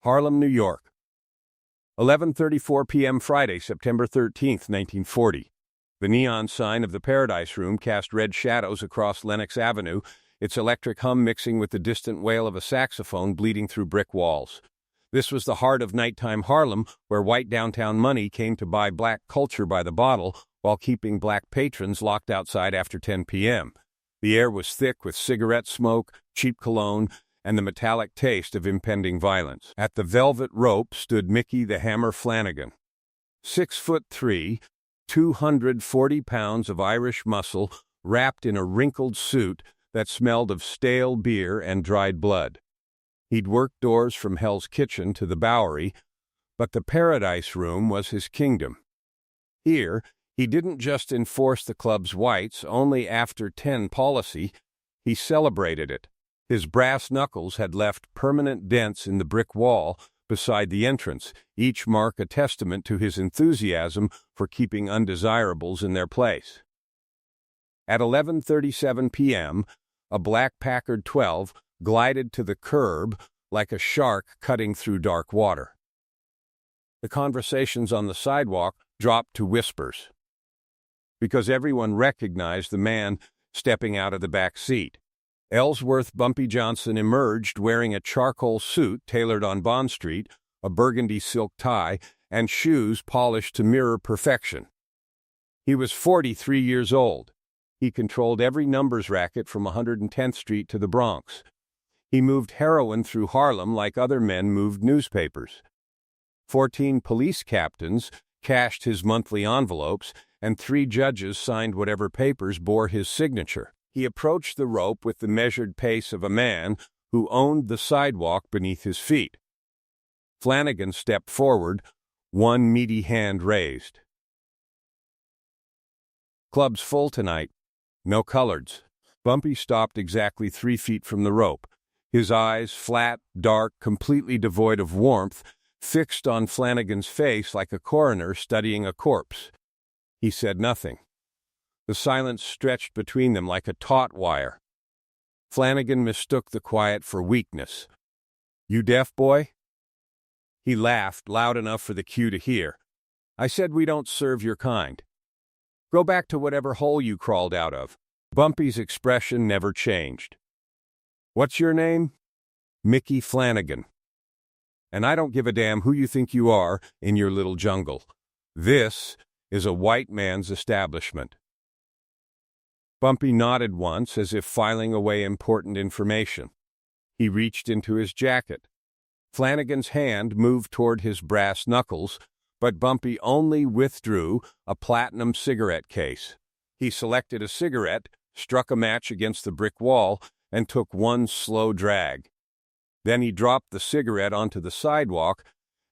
Harlem, New York. 11:34 p.m. Friday, September 13th, 1940. The neon sign of the Paradise Room cast red shadows across Lenox Avenue, its electric hum mixing with the distant wail of a saxophone bleeding through brick walls. This was the heart of nighttime Harlem, where white downtown money came to buy black culture by the bottle while keeping black patrons locked outside after 10 p.m. The air was thick with cigarette smoke, cheap cologne, and the metallic taste of impending violence. At the velvet rope stood Mickey the Hammer Flanagan. 6'3", 240 pounds of Irish muscle, wrapped in a wrinkled suit that smelled of stale beer and dried blood. He'd worked doors from Hell's Kitchen to the Bowery, but the Paradise Room was his kingdom. Here, he didn't just enforce the club's whites only after 10 policy, he celebrated it. His brass knuckles had left permanent dents in the brick wall beside the entrance, each mark a testament to his enthusiasm for keeping undesirables in their place. At 11:37 p.m., a black Packard 12 glided to the curb like a shark cutting through dark water. The conversations on the sidewalk dropped to whispers, because everyone recognized the man stepping out of the back seat. Ellsworth Bumpy Johnson emerged wearing a charcoal suit tailored on Bond Street, a burgundy silk tie, and shoes polished to mirror perfection. He was 43 years old. He controlled every numbers racket from 110th Street to the Bronx. He moved heroin through Harlem like other men moved newspapers. 14 police captains cashed his monthly envelopes, and 3 judges signed whatever papers bore his signature. He approached the rope with the measured pace of a man who owned the sidewalk beneath his feet. Flanagan stepped forward, one meaty hand raised. "Club's full tonight. No coloreds." Bumpy stopped exactly 3 feet from the rope, his eyes flat, dark, completely devoid of warmth, fixed on Flanagan's face like a coroner studying a corpse. He said nothing. The silence stretched between them like a taut wire. Flanagan mistook the quiet for weakness. "You deaf, boy?" He laughed, loud enough for the cue to hear. "I said we don't serve your kind. Go back to whatever hole you crawled out of." Bumpy's expression never changed. "What's your name?" "Mickey Flanagan. And I don't give a damn who you think you are in your little jungle. This is a white man's establishment." Bumpy nodded once, as if filing away important information. He reached into his jacket. Flanagan's hand moved toward his brass knuckles, but Bumpy only withdrew a platinum cigarette case. He selected a cigarette, struck a match against the brick wall, and took one slow drag. Then he dropped the cigarette onto the sidewalk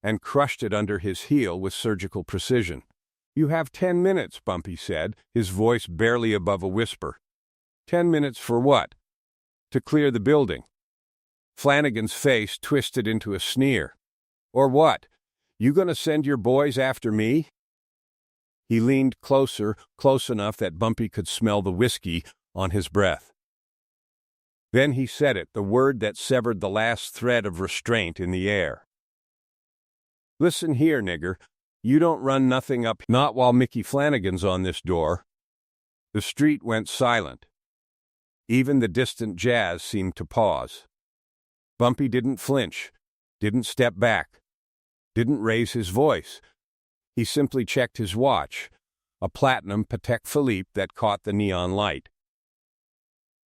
and crushed it under his heel with surgical precision. "You have 10 minutes, Bumpy said, his voice barely above a whisper. 10 minutes for what?" "To clear the building." Flanagan's face twisted into a sneer. "Or what? You gonna send your boys after me?" He leaned closer, close enough that Bumpy could smell the whiskey on his breath. Then he said it, the word that severed the last thread of restraint in the air. "Listen here, nigger. You don't run nothing up, not while Mickey Flanagan's on this door." The street went silent. Even the distant jazz seemed to pause. Bumpy didn't flinch, didn't step back, didn't raise his voice. He simply checked his watch, a platinum Patek Philippe that caught the neon light.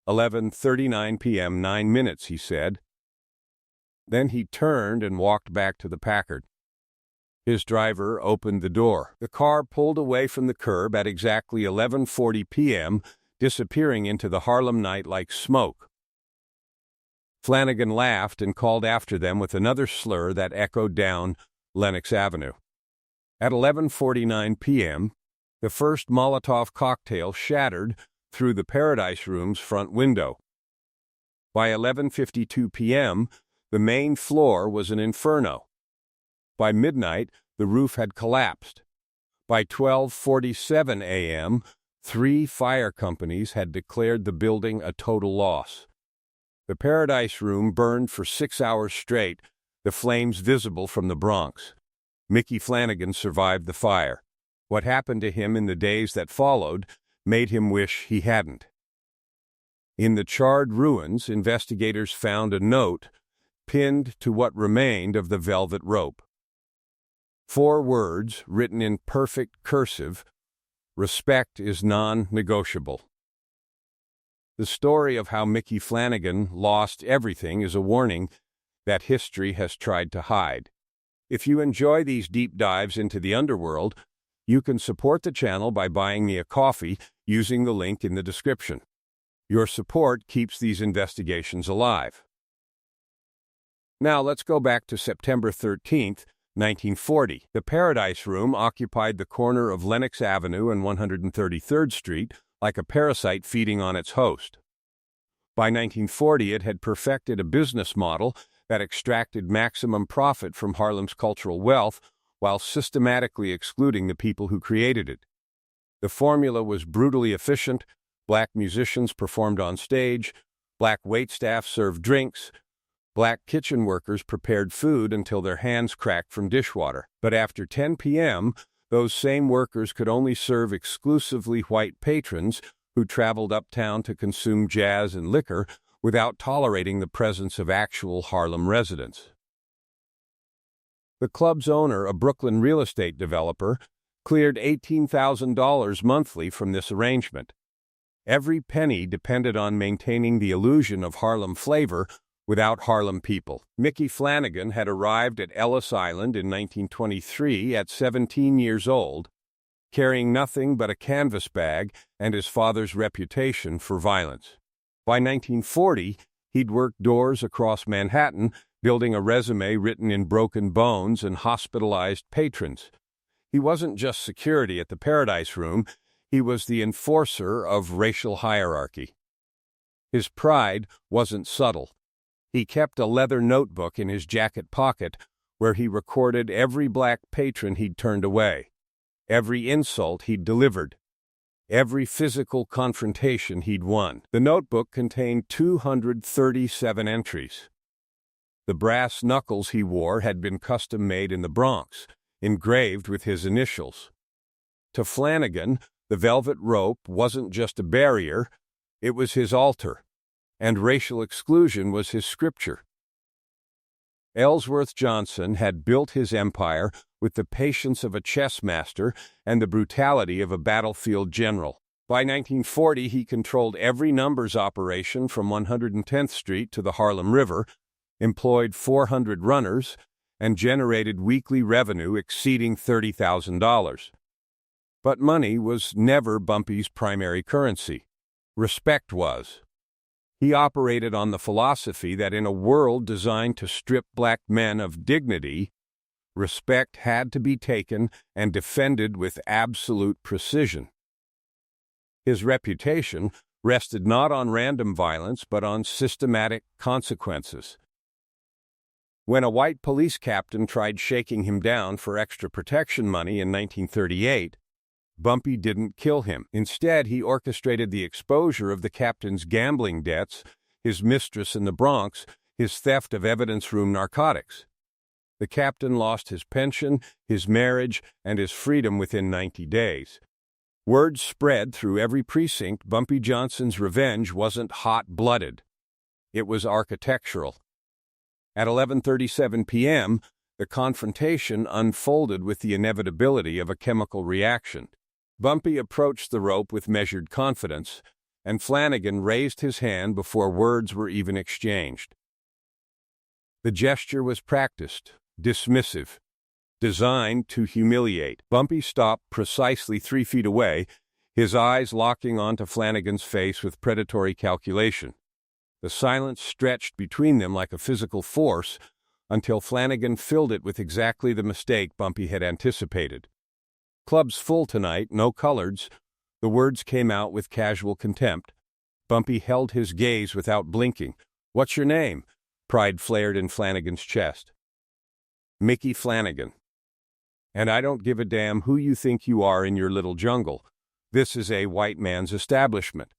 11:39 p.m., 9 minutes, he said. Then he turned and walked back to the Packard. His driver opened the door. The car pulled away from the curb at exactly 11:40 p.m., disappearing into the Harlem night like smoke. Flanagan laughed and called after them with another slur that echoed down Lenox Avenue. At 11:49 p.m., the first Molotov cocktail shattered through the Paradise Room's front window. By 11:52 p.m., the main floor was an inferno. By midnight, the roof had collapsed. By 12:47 a.m., 3 fire companies had declared the building a total loss. The Paradise Room burned for 6 hours straight, the flames visible from the Bronx. Mickey Flanagan survived the fire. What happened to him in the days that followed made him wish he hadn't. In the charred ruins, investigators found a note pinned to what remained of the velvet rope. 4 words written in perfect cursive: "Respect is non-negotiable." The story of how Mickey Flanagan lost everything is a warning that history has tried to hide. If you enjoy these deep dives into the underworld, you can support the channel by buying me a coffee using the link in the description. Your support keeps these investigations alive. Now let's go back to September 13th, 1940. The Paradise Room occupied the corner of Lenox Avenue and 133rd Street like a parasite feeding on its host. By 1940, it had perfected a business model that extracted maximum profit from Harlem's cultural wealth while systematically excluding the people who created it. The formula was brutally efficient. Black musicians performed on stage, black waitstaff served drinks, black kitchen workers prepared food until their hands cracked from dishwater. But after 10 p.m., those same workers could only serve exclusively white patrons who traveled uptown to consume jazz and liquor without tolerating the presence of actual Harlem residents. The club's owner, a Brooklyn real estate developer, cleared $18,000 monthly from this arrangement. Every penny depended on maintaining the illusion of Harlem flavor without Harlem people. Mickey Flanagan had arrived at Ellis Island in 1923 at 17 years old, carrying nothing but a canvas bag and his father's reputation for violence. By 1940, he'd worked doors across Manhattan, building a resume written in broken bones and hospitalized patrons. He wasn't just security at the Paradise Room, he was the enforcer of racial hierarchy. His pride wasn't subtle. He kept a leather notebook in his jacket pocket where he recorded every black patron he'd turned away, every insult he'd delivered, every physical confrontation he'd won. The notebook contained 237 entries. The brass knuckles he wore had been custom-made in the Bronx, engraved with his initials. To Flanagan, the velvet rope wasn't just a barrier, it was his altar, and racial exclusion was his scripture. Ellsworth Johnson had built his empire with the patience of a chess master and the brutality of a battlefield general. By 1940, he controlled every numbers operation from 110th Street to the Harlem River, employed 400 runners, and generated weekly revenue exceeding $30,000. But money was never Bumpy's primary currency. Respect was. He operated on the philosophy that in a world designed to strip black men of dignity, respect had to be taken and defended with absolute precision. His reputation rested not on random violence but on systematic consequences. When a white police captain tried shaking him down for extra protection money in 1938, Bumpy didn't kill him. Instead, he orchestrated the exposure of the captain's gambling debts, his mistress in the Bronx, his theft of evidence room narcotics. The captain lost his pension, his marriage, and his freedom within 90 days. Word spread through every precinct Bumpy Johnson's revenge wasn't hot-blooded. It was architectural. At 11:37 p.m., the confrontation unfolded with the inevitability of a chemical reaction. Bumpy approached the rope with measured confidence, and Flanagan raised his hand before words were even exchanged. The gesture was practiced, dismissive, designed to humiliate. Bumpy stopped precisely 3 feet away, his eyes locking onto Flanagan's face with predatory calculation. The silence stretched between them like a physical force until Flanagan filled it with exactly the mistake Bumpy had anticipated. "Club's full tonight, no coloreds." The words came out with casual contempt. Bumpy held his gaze without blinking. "What's your name?" Pride flared in Flanagan's chest. "Mickey Flanagan. And I don't give a damn who you think you are in your little jungle. This is a white man's establishment."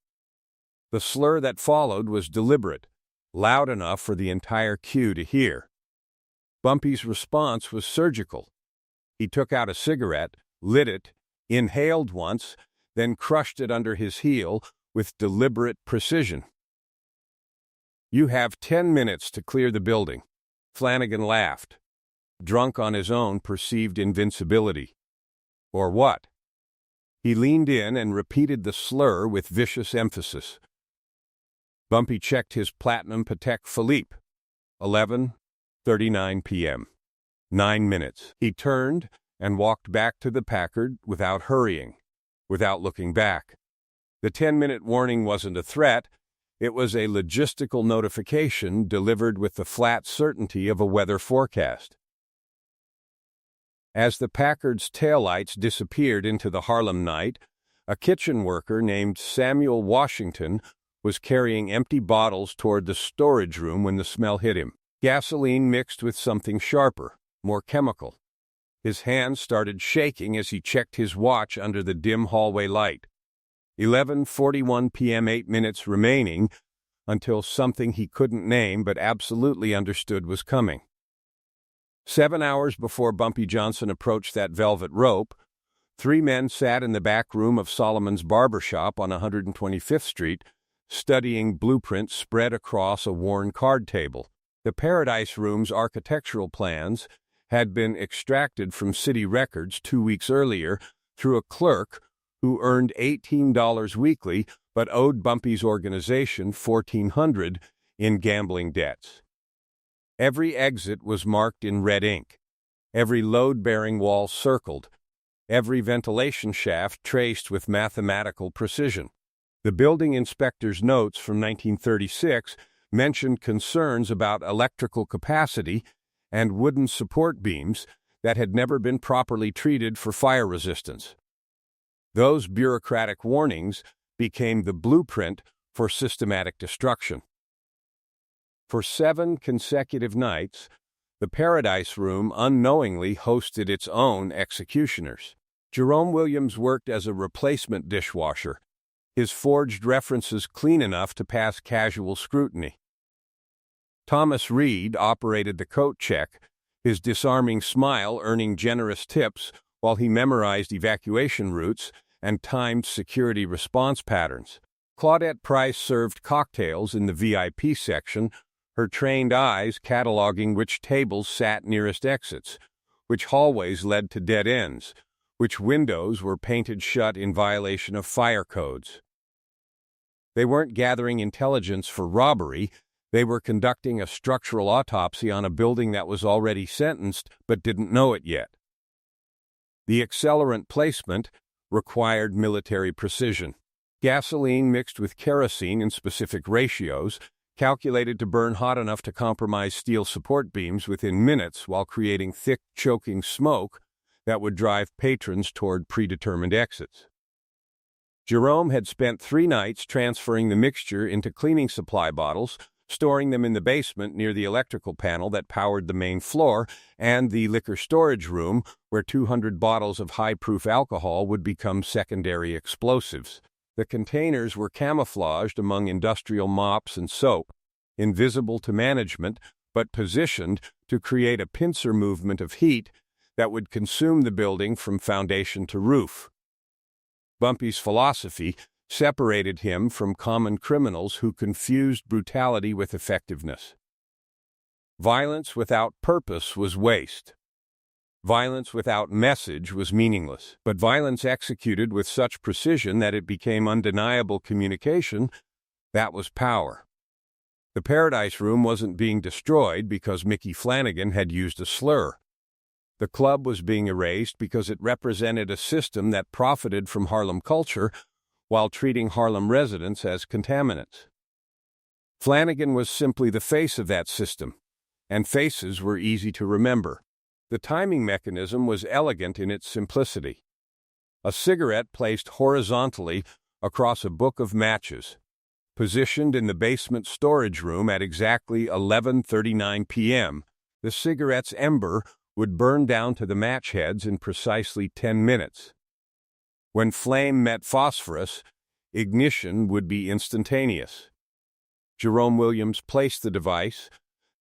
The slur that followed was deliberate, loud enough for the entire queue to hear. Bumpy's response was surgical. He took out a cigarette, lit it, inhaled once, then crushed it under his heel with deliberate precision. "You have 10 minutes to clear the building." Flanagan laughed. Drunk on his own perceived invincibility. "Or what?" He leaned in and repeated the slur with vicious emphasis. Bumpy checked his platinum Patek Philippe. 11:39 p.m. 9 minutes. He turned and walked back to the Packard without hurrying, without looking back. The 10-minute warning wasn't a threat. It was a logistical notification delivered with the flat certainty of a weather forecast. As the Packard's taillights disappeared into the Harlem night, a kitchen worker named Samuel Washington was carrying empty bottles toward the storage room when the smell hit him. Gasoline mixed with something sharper, more chemical. His hands started shaking as he checked his watch under the dim hallway light. 11:41 p.m. 8 minutes remaining until something he couldn't name but absolutely understood was coming. 7 hours before Bumpy Johnson approached that velvet rope, 3 men sat in the back room of Solomon's barber shop on 125th Street, studying blueprints spread across a worn card table. The Paradise Room's architectural plans had been extracted from city records 2 weeks earlier through a clerk who earned $18 weekly but owed Bumpy's organization $1,400 in gambling debts. Every exit was marked in red ink, every load-bearing wall circled, every ventilation shaft traced with mathematical precision. The building inspector's notes from 1936 mentioned concerns about electrical capacity and wooden support beams that had never been properly treated for fire resistance. Those bureaucratic warnings became the blueprint for systematic destruction. For 7 consecutive nights, the Paradise Room unknowingly hosted its own executioners. Jerome Williams worked as a replacement dishwasher, his forged references clean enough to pass casual scrutiny. Thomas Reed operated the coat check, his disarming smile earning generous tips while he memorized evacuation routes and timed security response patterns. Claudette Price served cocktails in the VIP section, her trained eyes cataloging which tables sat nearest exits, which hallways led to dead ends, which windows were painted shut in violation of fire codes. They weren't gathering intelligence for robbery, they were conducting a structural autopsy on a building that was already sentenced but didn't know it yet. The accelerant placement required military precision. Gasoline mixed with kerosene in specific ratios, calculated to burn hot enough to compromise steel support beams within minutes while creating thick, choking smoke that would drive patrons toward predetermined exits. Jerome had spent 3 nights transferring the mixture into cleaning supply bottles, storing them in the basement near the electrical panel that powered the main floor and the liquor storage room where 200 bottles of high-proof alcohol would become secondary explosives. The containers were camouflaged among industrial mops and soap, invisible to management but positioned to create a pincer movement of heat that would consume the building from foundation to roof. Bumpy's philosophy separated him from common criminals who confused brutality with effectiveness. Violence without purpose was waste. Violence without message was meaningless, but violence executed with such precision that it became undeniable communication, that was power. The Paradise Room wasn't being destroyed because Mickey Flanagan had used a slur. The club was being erased because it represented a system that profited from Harlem culture while treating Harlem residents as contaminants. Flanagan was simply the face of that system, and faces were easy to remember. The timing mechanism was elegant in its simplicity. A cigarette placed horizontally across a book of matches, positioned in the basement storage room at exactly 11:39 p.m., the cigarette's ember would burn down to the match heads in precisely 10 minutes. When flame met phosphorus, ignition would be instantaneous. Jerome Williams placed the device,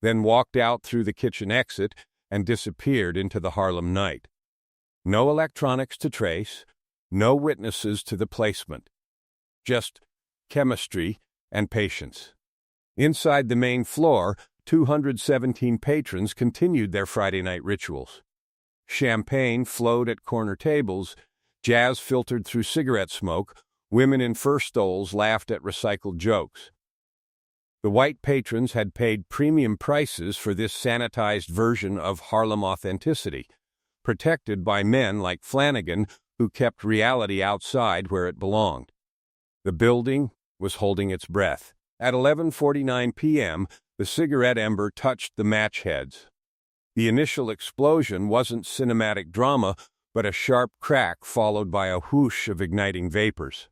then walked out through the kitchen exit and disappeared into the Harlem night. No electronics to trace, no witnesses to the placement. Just chemistry and patience. Inside the main floor, 217 patrons continued their Friday night rituals. Champagne flowed at corner tables, jazz filtered through cigarette smoke, women in fur stoles laughed at recycled jokes. The white patrons had paid premium prices for this sanitized version of Harlem authenticity, protected by men like Flanagan who kept reality outside where it belonged. The building was holding its breath. At 11:49 p.m., the cigarette ember touched the match heads. The initial explosion wasn't cinematic drama, but a sharp crack followed by a whoosh of igniting vapors.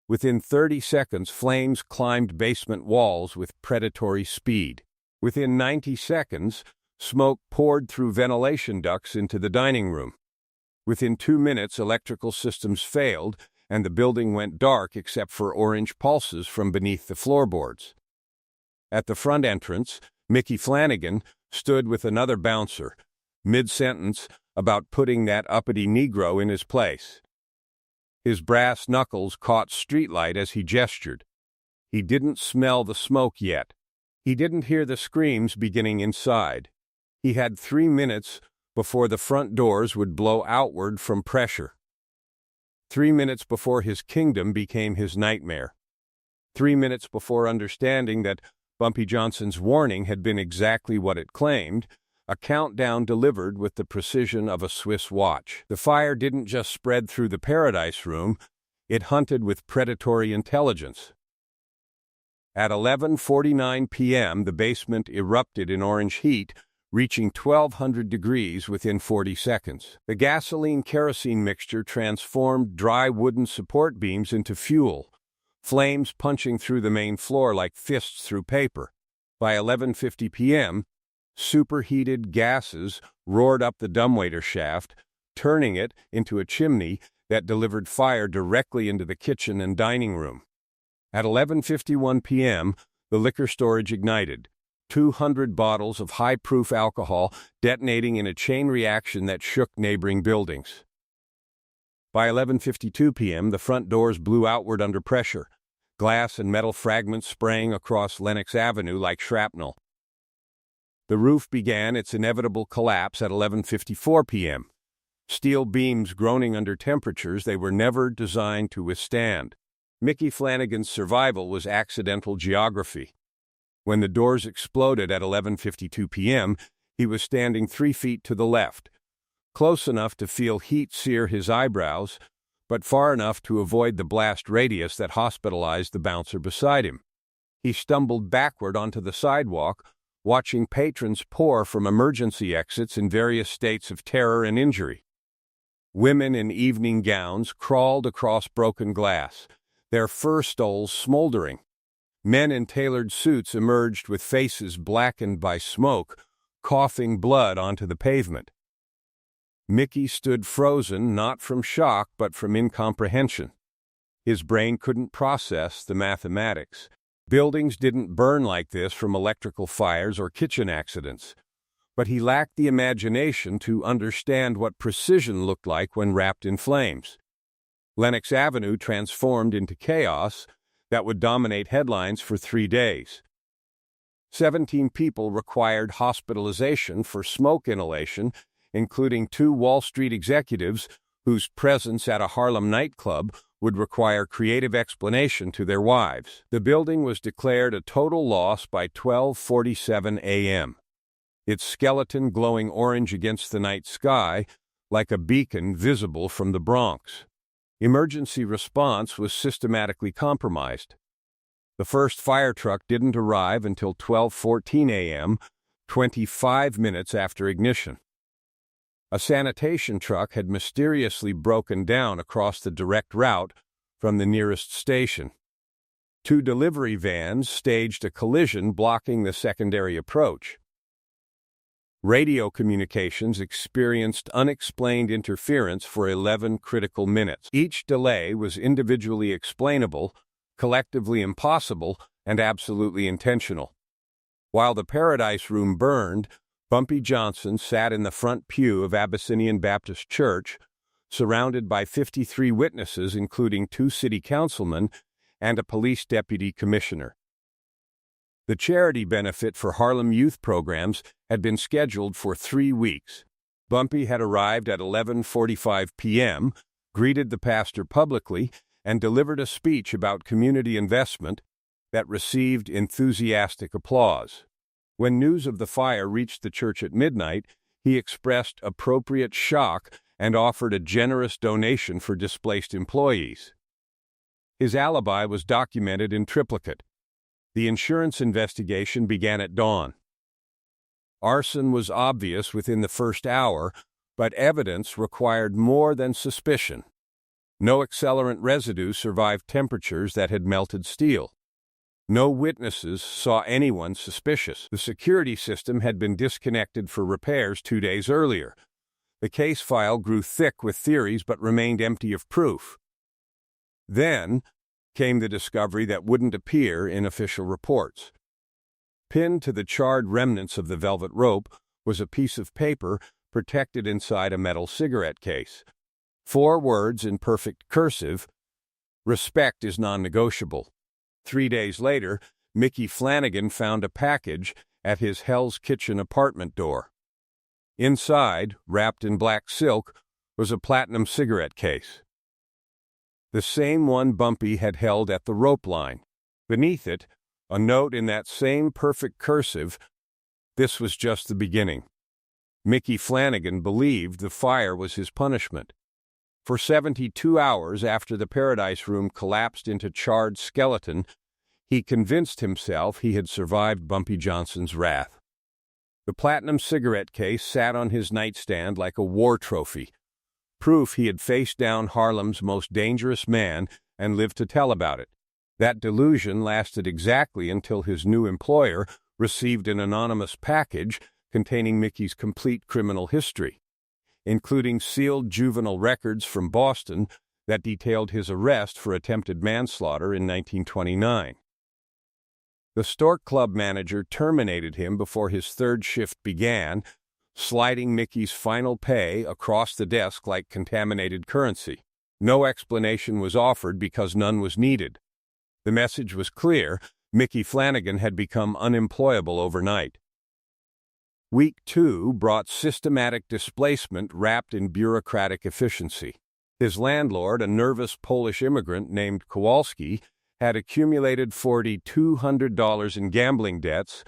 Within 30 seconds, flames climbed basement walls with predatory speed. Within 90 seconds, smoke poured through ventilation ducts into the dining room. Within 2 minutes, electrical systems failed, and the building went dark except for orange pulses from beneath the floorboards. At the front entrance, Mickey Flanagan stood with another bouncer, mid-sentence about putting that uppity Negro in his place. His brass knuckles caught streetlight as he gestured. He didn't smell the smoke yet. He didn't hear the screams beginning inside. He had 3 minutes before the front doors would blow outward from pressure. 3 minutes before his kingdom became his nightmare. 3 minutes before understanding that Bumpy Johnson's warning had been exactly what it claimed, a countdown delivered with the precision of a Swiss watch. The fire didn't just spread through the Paradise Room, it hunted with predatory intelligence. At 11:49 p.m., the basement erupted in orange heat, reaching 1,200 degrees within 40 seconds. The gasoline-kerosene mixture transformed dry wooden support beams into fuel, flames punching through the main floor like fists through paper. By 11:50 p.m., superheated gases roared up the dumbwaiter shaft, turning it into a chimney that delivered fire directly into the kitchen and dining room. At 11:51 p.m., the liquor storage ignited, 200 bottles of high-proof alcohol detonating in a chain reaction that shook neighboring buildings. By 11:52 p.m., the front doors blew outward under pressure, glass and metal fragments spraying across Lenox Avenue like shrapnel. The roof began its inevitable collapse at 11:54 p.m., steel beams groaning under temperatures they were never designed to withstand. Mickey Flanagan's survival was accidental geography. When the doors exploded at 11:52 p.m., he was standing 3 feet to the left, close enough to feel heat sear his eyebrows, but far enough to avoid the blast radius that hospitalized the bouncer beside him. He stumbled backward onto the sidewalk, watching patrons pour from emergency exits in various states of terror and injury. Women in evening gowns crawled across broken glass, their fur stoles smoldering. Men in tailored suits emerged with faces blackened by smoke, coughing blood onto the pavement. Mickey stood frozen, not from shock, but from incomprehension. His brain couldn't process the mathematics. Buildings didn't burn like this from electrical fires or kitchen accidents. But he lacked the imagination to understand what precision looked like when wrapped in flames. Lenox Avenue transformed into chaos that would dominate headlines for 3 days. 17 people required hospitalization for smoke inhalation, including 2 Wall Street executives whose presence at a Harlem nightclub would require creative explanation to their wives. The building was declared a total loss by 12:47 a.m., its skeleton glowing orange against the night sky like a beacon visible from the Bronx. Emergency response was systematically compromised. The first fire truck didn't arrive until 12:14 a.m., 25 minutes after ignition. A sanitation truck had mysteriously broken down across the direct route from the nearest station. 2 delivery vans staged a collision blocking the secondary approach. Radio communications experienced unexplained interference for 11 critical minutes. Each delay was individually explainable, collectively impossible, and absolutely intentional. While the Paradise Room burned, Bumpy Johnson sat in the front pew of Abyssinian Baptist Church, surrounded by 53 witnesses, including 2 city councilmen and a police deputy commissioner. The charity benefit for Harlem youth programs had been scheduled for 3 weeks. Bumpy had arrived at 11:45 p.m., greeted the pastor publicly, and delivered a speech about community investment that received enthusiastic applause. When news of the fire reached the church at midnight, he expressed appropriate shock and offered a generous donation for displaced employees. His alibi was documented in triplicate. The insurance investigation began at dawn. Arson was obvious within the first hour, but evidence required more than suspicion. No accelerant residue survived temperatures that had melted steel. No witnesses saw anyone suspicious. The security system had been disconnected for repairs 2 days earlier. The case file grew thick with theories but remained empty of proof. Then came the discovery that wouldn't appear in official reports. Pinned to the charred remnants of the velvet rope was a piece of paper protected inside a metal cigarette case. 4 words in perfect cursive: "Respect is non-negotiable." 3 days later, Mickey Flanagan found a package at his Hell's Kitchen apartment door. Inside, wrapped in black silk, was a platinum cigarette case. The same one Bumpy had held at the rope line. Beneath it, a note in that same perfect cursive: "This was just the beginning." Mickey Flanagan believed the fire was his punishment. For 72 hours after the Paradise Room collapsed into charred skeleton, he convinced himself he had survived Bumpy Johnson's wrath. The platinum cigarette case sat on his nightstand like a war trophy, proof he had faced down Harlem's most dangerous man and lived to tell about it. That delusion lasted exactly until his new employer received an anonymous package containing Mickey's complete criminal history, including sealed juvenile records from Boston that detailed his arrest for attempted manslaughter in 1929. The Stork Club manager terminated him before his 3rd shift began, sliding Mickey's final pay across the desk like contaminated currency. No explanation was offered because none was needed. The message was clear: Mickey Flanagan had become unemployable overnight. Week 2 brought systematic displacement wrapped in bureaucratic efficiency. His landlord, a nervous Polish immigrant named Kowalski, had accumulated $4,200 in gambling debts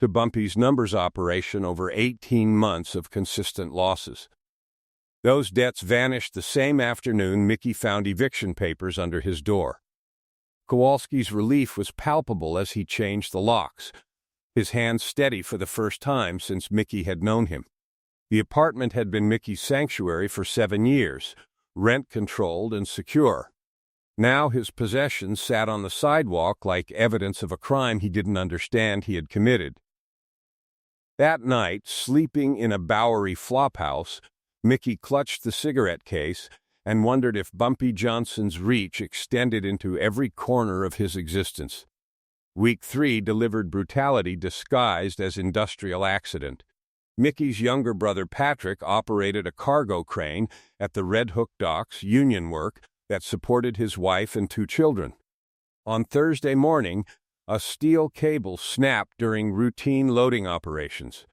to Bumpy's numbers operation over 18 months of consistent losses. Those debts vanished the same afternoon Mickey found eviction papers under his door. Kowalski's relief was palpable as he changed the locks, his hands steady for the first time since Mickey had known him. The apartment had been Mickey's sanctuary for 7 years, rent-controlled and secure. Now his possessions sat on the sidewalk like evidence of a crime he didn't understand he had committed. That night, sleeping in a Bowery flophouse, Mickey clutched the cigarette case and wondered if Bumpy Johnson's reach extended into every corner of his existence. Week 3 delivered brutality disguised as industrial accident. Mickey's younger brother Patrick operated a cargo crane at the Red Hook docks, union work, that supported his wife and 2 children. On Thursday morning, a steel cable snapped during routine loading operations.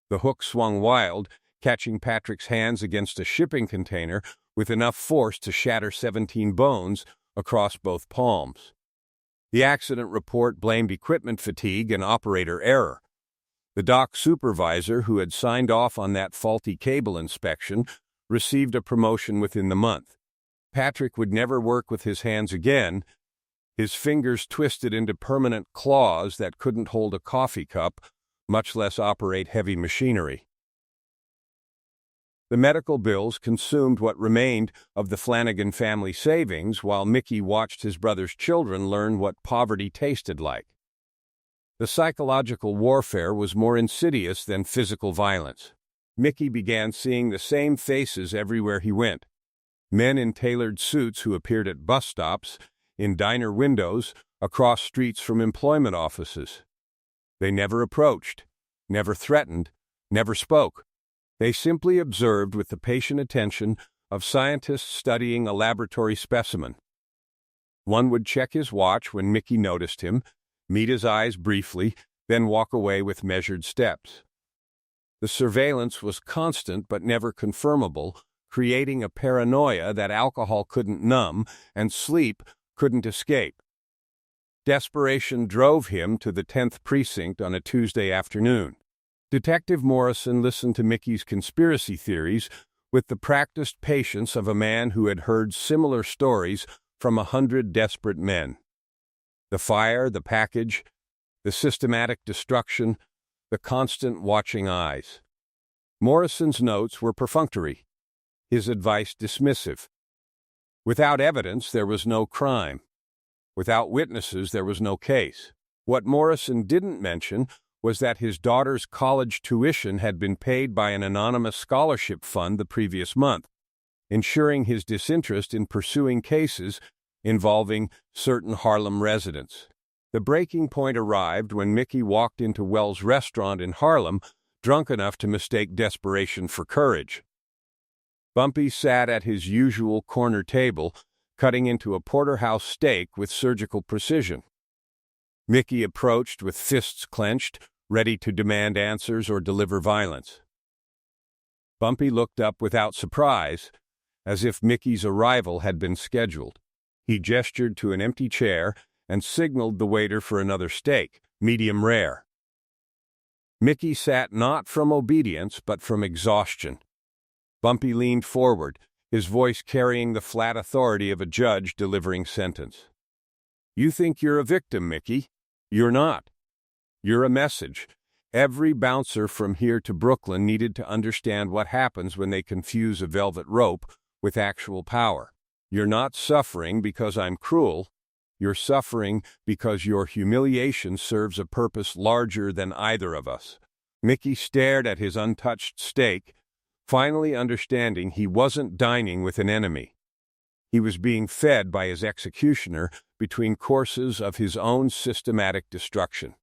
The hook swung wild, catching Patrick's hands against a shipping container with enough force to shatter 17 bones across both palms. The accident report blamed equipment fatigue and operator error. The dock supervisor, who had signed off on that faulty cable inspection, received a promotion within the month. Patrick would never work with his hands again, his fingers twisted into permanent claws that couldn't hold a coffee cup, much less operate heavy machinery. The medical bills consumed what remained of the Flanagan family savings while Mickey watched his brother's children learn what poverty tasted like. The psychological warfare was more insidious than physical violence. Mickey began seeing the same faces everywhere he went. Men in tailored suits who appeared at bus stops, in diner windows, across streets from employment offices. They never approached, never threatened, never spoke. They simply observed with the patient attention of scientists studying a laboratory specimen. One would check his watch when Mickey noticed him, meet his eyes briefly, then walk away with measured steps. The surveillance was constant but never confirmable, creating a paranoia that alcohol couldn't numb and sleep couldn't escape. Desperation drove him to the 10th precinct on a Tuesday afternoon. Detective Morrison listened to Mickey's conspiracy theories with the practiced patience of a man who had heard similar stories from 100 desperate men. The fire, the package, the systematic destruction, the constant watching eyes. Morrison's notes were perfunctory, his advice dismissive. Without evidence, there was no crime. Without witnesses, there was no case. What Morrison didn't mention was that his daughter's college tuition had been paid by an anonymous scholarship fund the previous month, ensuring his disinterest in pursuing cases involving certain Harlem residents. The breaking point arrived when Mickey walked into Wells' restaurant in Harlem, drunk enough to mistake desperation for courage. Bumpy sat at his usual corner table, cutting into a porterhouse steak with surgical precision. Mickey approached with fists clenched, ready to demand answers or deliver violence. Bumpy looked up without surprise, as if Mickey's arrival had been scheduled. He gestured to an empty chair and signaled the waiter for another steak, medium rare. Mickey sat not from obedience but from exhaustion. Bumpy leaned forward, his voice carrying the flat authority of a judge delivering sentence. "You think you're a victim, Mickey? You're not. You're a message. Every bouncer from here to Brooklyn needed to understand what happens when they confuse a velvet rope with actual power. You're not suffering because I'm cruel. You're suffering because your humiliation serves a purpose larger than either of us." Mickey stared at his untouched steak, finally understanding he wasn't dining with an enemy. He was being fed by his executioner between courses of his own systematic destruction.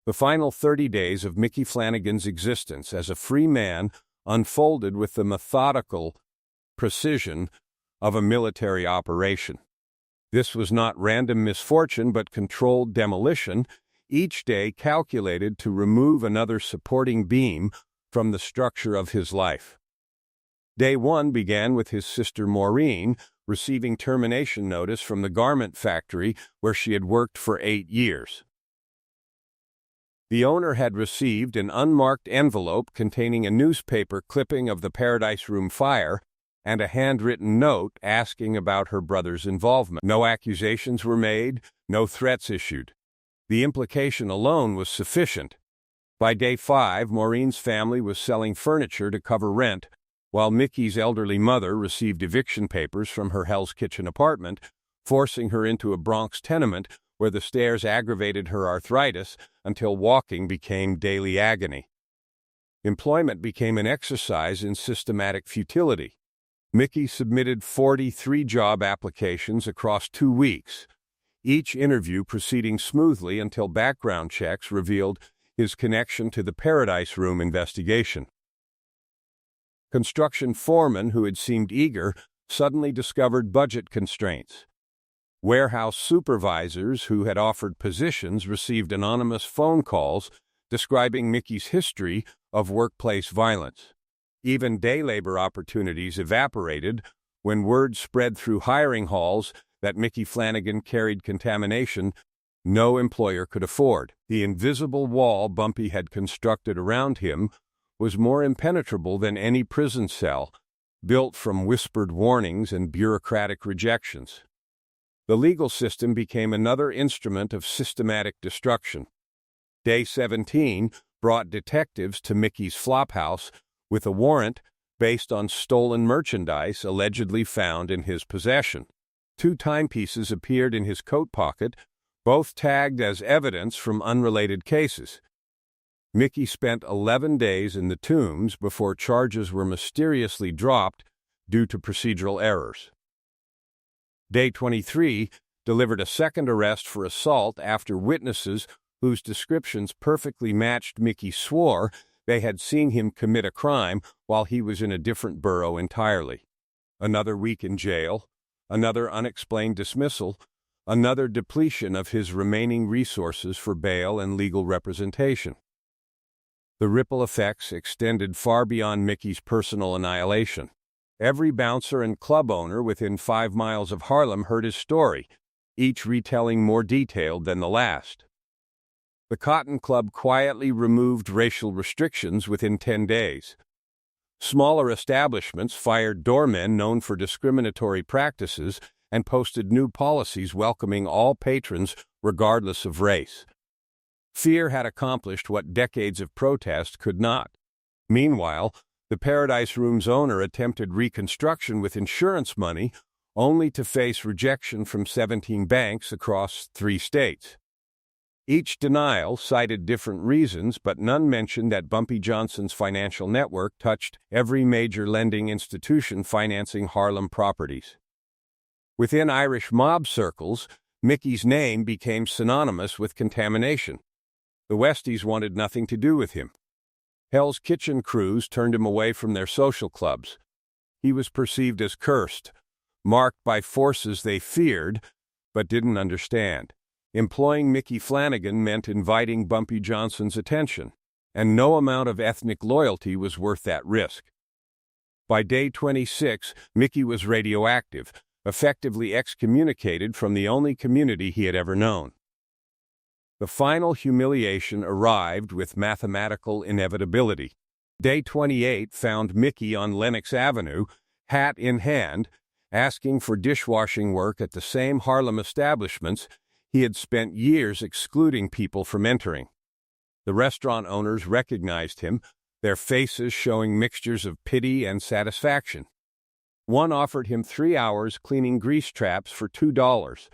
The final 30 days of Mickey Flanagan's existence as a free man unfolded with the methodical precision of a military operation. This was not random misfortune but controlled demolition, each day calculated to remove another supporting beam from the structure of his life. Day 1 began with his sister Maureen receiving termination notice from the garment factory where she had worked for 8 years. The owner had received an unmarked envelope containing a newspaper clipping of the Paradise Room fire and a handwritten note asking about her brother's involvement. No accusations were made, no threats issued. The implication alone was sufficient. By day 5, Maureen's family was selling furniture to cover rent, while Mickey's elderly mother received eviction papers from her Hell's Kitchen apartment, forcing her into a Bronx tenement where the stairs aggravated her arthritis until walking became daily agony. Employment became an exercise in systematic futility. Mickey submitted 43 job applications across 2 weeks, each interview proceeding smoothly until background checks revealed his connection to the Paradise Room investigation. Construction foremen who had seemed eager suddenly discovered budget constraints. Warehouse supervisors who had offered positions received anonymous phone calls describing Mickey's history of workplace violence. Even day labor opportunities evaporated when word spread through hiring halls that Mickey Flanagan carried contamination no employer could afford. The invisible wall Bumpy had constructed around him was more impenetrable than any prison cell, built from whispered warnings and bureaucratic rejections. The legal system became another instrument of systematic destruction. Day 17 brought detectives to Mickey's flophouse with a warrant based on stolen merchandise allegedly found in his possession. 2 timepieces appeared in his coat pocket, both tagged as evidence from unrelated cases. Mickey spent 11 days in the Tombs before charges were mysteriously dropped due to procedural errors. Day 23 delivered a second arrest for assault after witnesses whose descriptions perfectly matched Mickey, swore they had seen him commit a crime while he was in a different borough entirely. Another week in jail, another unexplained dismissal, another depletion of his remaining resources for bail and legal representation. The ripple effects extended far beyond Mickey's personal annihilation. Every bouncer and club owner within 5 miles of Harlem heard his story, each retelling more detailed than the last. The Cotton Club quietly removed racial restrictions within 10 days. Smaller establishments fired doormen known for discriminatory practices and posted new policies welcoming all patrons regardless of race. Fear had accomplished what decades of protest could not. Meanwhile, the Paradise Room's owner attempted reconstruction with insurance money, only to face rejection from 17 banks across 3 states. Each denial cited different reasons, but none mentioned that Bumpy Johnson's financial network touched every major lending institution financing Harlem properties. Within Irish mob circles, Mickey's name became synonymous with contamination. The Westies wanted nothing to do with him. Hell's Kitchen crews turned him away from their social clubs. He was perceived as cursed, marked by forces they feared but didn't understand. Employing Mickey Flanagan meant inviting Bumpy Johnson's attention, and no amount of ethnic loyalty was worth that risk. By day 26, Mickey was radioactive, effectively excommunicated from the only community he had ever known. The final humiliation arrived with mathematical inevitability. Day 28 found Mickey on Lenox Avenue, hat in hand, asking for dishwashing work at the same Harlem establishments he had spent years excluding people from entering. The restaurant owners recognized him, their faces showing mixtures of pity and satisfaction. One offered him 3 hours cleaning grease traps for $2,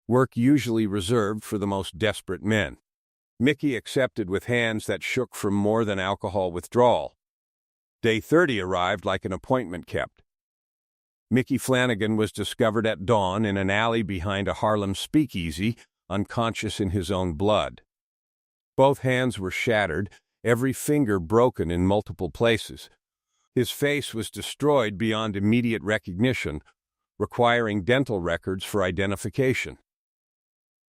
work usually reserved for the most desperate men. Mickey accepted with hands that shook from more than alcohol withdrawal. Day 30 arrived like an appointment kept. Mickey Flanagan was discovered at dawn in an alley behind a Harlem speakeasy, unconscious in his own blood. Both hands were shattered, every finger broken in multiple places. His face was destroyed beyond immediate recognition, requiring dental records for identification.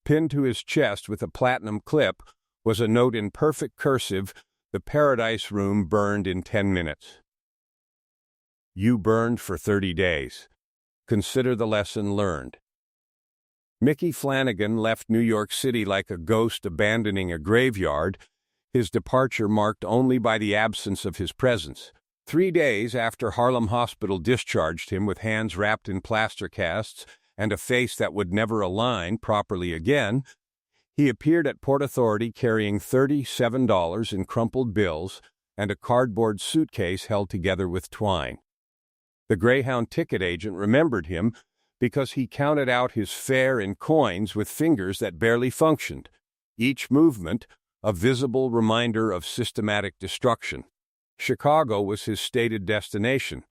Pinned to his chest with a platinum clip was a note in perfect cursive, "The Paradise Room burned in 10 minutes. You burned for 30 days. Consider the lesson learned." Mickey Flanagan left New York City like a ghost abandoning a graveyard, his departure marked only by the absence of his presence. 3 days after Harlem Hospital discharged him with hands wrapped in plaster casts and a face that would never align properly again, he appeared at Port Authority carrying $37 in crumpled bills and a cardboard suitcase held together with twine. The Greyhound ticket agent remembered him because he counted out his fare in coins with fingers that barely functioned, each movement a visible reminder of systematic destruction. Chicago was his stated destination,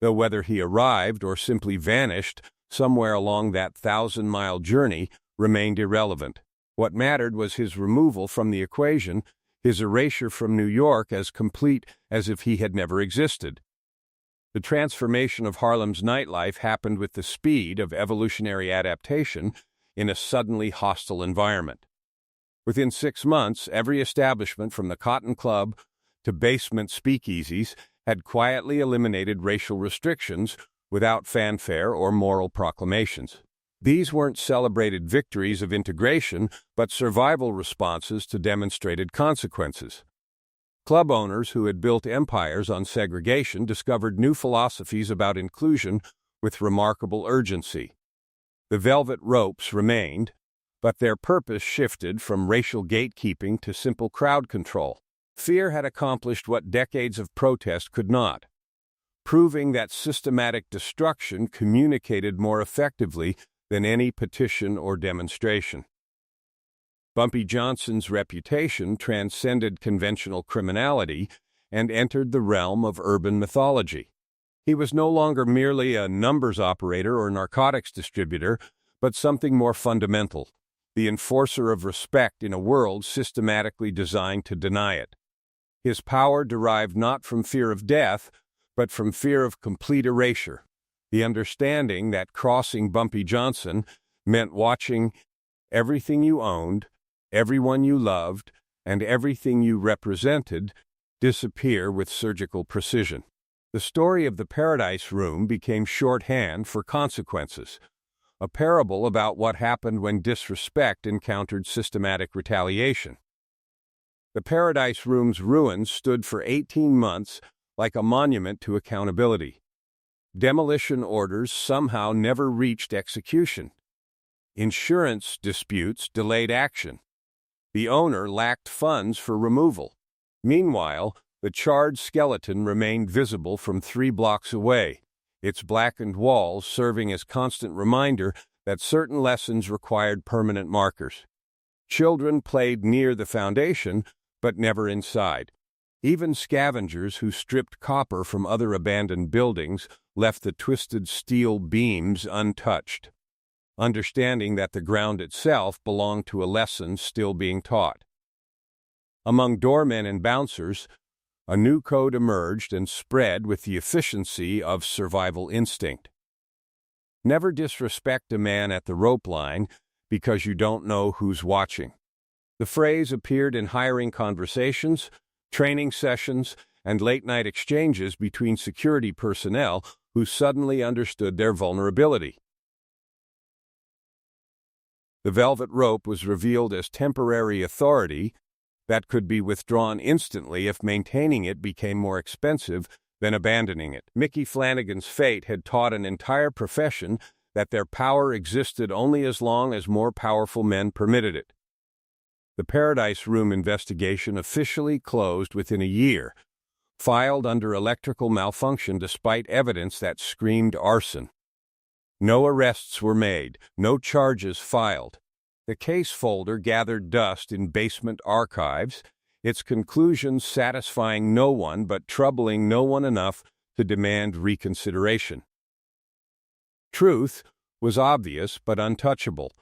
though whether he arrived or simply vanished somewhere along that 1,000-mile journey remained irrelevant. What mattered was his removal from the equation, his erasure from New York as complete as if he had never existed. The transformation of Harlem's nightlife happened with the speed of evolutionary adaptation in a suddenly hostile environment. Within 6 months, every establishment from the Cotton Club to basement speakeasies had quietly eliminated racial restrictions without fanfare or moral proclamations. These weren't celebrated victories of integration, but survival responses to demonstrated consequences. Club owners who had built empires on segregation discovered new philosophies about inclusion with remarkable urgency. The velvet ropes remained, but their purpose shifted from racial gatekeeping to simple crowd control. Fear had accomplished what decades of protest could not, proving that systematic destruction communicated more effectively than any petition or demonstration. Bumpy Johnson's reputation transcended conventional criminality and entered the realm of urban mythology. He was no longer merely a numbers operator or narcotics distributor, but something more fundamental, the enforcer of respect in a world systematically designed to deny it. His power derived not from fear of death, but from fear of complete erasure, the understanding that crossing Bumpy Johnson meant watching everything you owned, everyone you loved, and everything you represented disappear with surgical precision. The story of the Paradise Room became shorthand for consequences, a parable about what happened when disrespect encountered systematic retaliation. The Paradise Room's ruins stood for 18 months like a monument to accountability. Demolition orders somehow never reached execution. Insurance disputes delayed action. The owner lacked funds for removal. Meanwhile, the charred skeleton remained visible from 3 blocks away, its blackened walls serving as constant reminder that certain lessons required permanent markers. Children played near the foundation, but never inside. Even scavengers who stripped copper from other abandoned buildings left the twisted steel beams untouched, understanding that the ground itself belonged to a lesson still being taught. Among doormen and bouncers, a new code emerged and spread with the efficiency of survival instinct. Never disrespect a man at the rope line because you don't know who's watching. The phrase appeared in hiring conversations, training sessions, and late-night exchanges between security personnel who suddenly understood their vulnerability. The velvet rope was revealed as temporary authority that could be withdrawn instantly if maintaining it became more expensive than abandoning it. Mickey Flanagan's fate had taught an entire profession that their power existed only as long as more powerful men permitted it. The Paradise Room investigation officially closed within a year, filed under electrical malfunction despite evidence that screamed arson. No arrests were made, no charges filed. The case folder gathered dust in basement archives, its conclusions satisfying no one but troubling no one enough to demand reconsideration. Truth was obvious but untouchable,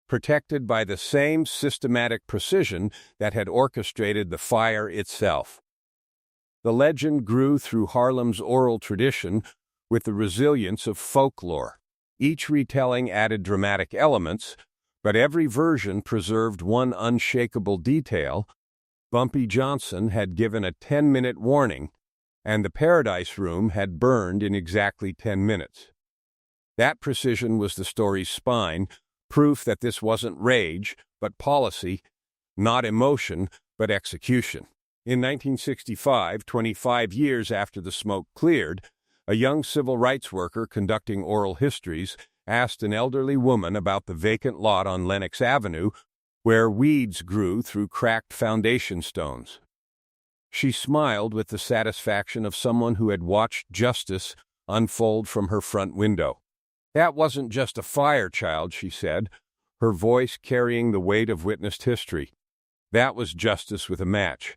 protected by the same systematic precision that had orchestrated the fire itself. The legend grew through Harlem's oral tradition with the resilience of folklore. Each retelling added dramatic elements, but every version preserved one unshakable detail. Bumpy Johnson had given a 10-minute warning, and the Paradise Room had burned in exactly 10 minutes. That precision was the story's spine, proof that this wasn't rage, but policy, not emotion, but execution. In 1965, 25 years after the smoke cleared, a young civil rights worker conducting oral histories asked an elderly woman about the vacant lot on Lenox Avenue where weeds grew through cracked foundation stones. She smiled with the satisfaction of someone who had watched justice unfold from her front window. "That wasn't just a fire, child," she said, her voice carrying the weight of witnessed history. "That was justice with a match."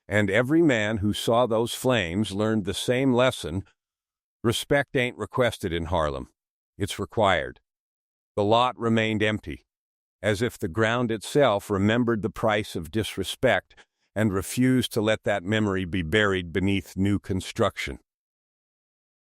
And every man who saw those flames learned the same lesson: respect ain't requested in Harlem. It's required. The lot remained empty, as if the ground itself remembered the price of disrespect and refused to let that memory be buried beneath new construction.